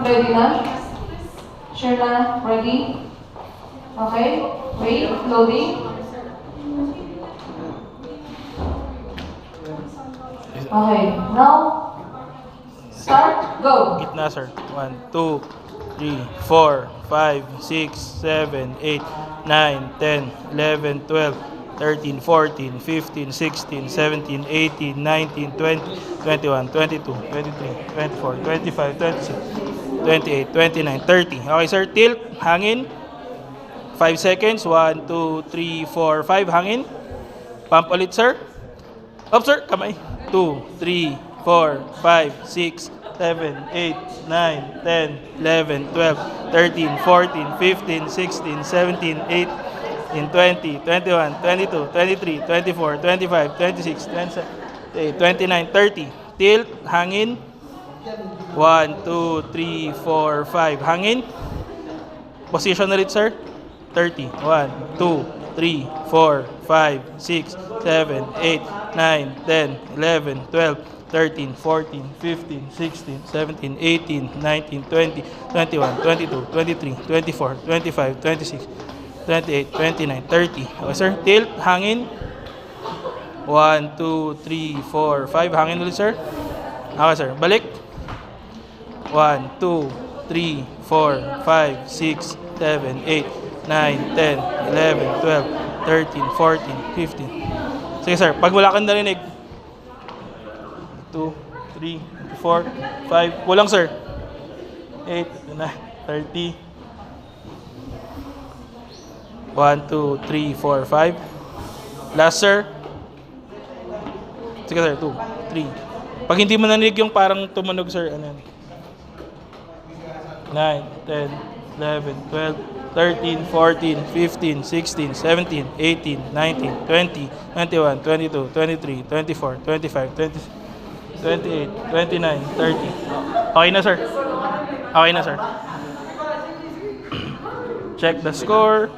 Ready na? Sure na? Ready? Okay. Wait. Loading. Okay. Now, start. Go. Gitna, sir. 1, 2, 3, 4, 5, 6, 7, 8, 9, 10, 11, 12, 13, 14, 15, 16, 17, 18, 19, 20, 21, 22, 23, 24, 25, 26, 28, 29, 30. Okay, sir. Tilt. Hangin. 5 seconds. 1, 2, 3, 4, 5. Hangin. Pump ulit, sir. Up, sir. Kamay. 2, 3, 4, 5, 6, 7, 8, 9, 10, 11, 12, 13, 14, 15, 16, 17, 18, 20, 21, 22, 23, 24, 25, 26, 27, 29, 30. Tilt. Hangin. 1, 2, 3, 4, 5. Hangin. Position ulit, sir. 30. 1, 2, 3, 4, 5, 6, 7, 8, 9, 10, 11, 12, 13, 14, 15, 16, 17, 18, 19, 20, 21, 22, 23, 24, 25, 26, 28, 29, 30. Okay, sir. Tilt. Hangin. 1, 2, 3, 4, 5. Hangin ulit, sir. Okay, sir. Balik. 1, 2, 3, 4, 5, 6, 7, 8, 9, 10, 11, 12, 13, 14, 15. Sige, sir. Pag wala kang narinig. 2, 3, 4, 5. Kulang, sir. 8, 9, 30. 1, 2, 3, 4, 5. Last, sir. Sige, sir. 2, 3. Pag hindi mo narinig yung parang tumunog, sir, ano yan? 9, 10, 11, 12, 13, 14, 15, 16, 17, 18, 19, 20, 21, 22, 23, 24, 25, 26, 28, 29, 30. Okay na, sir. Okay na, sir. Check the score.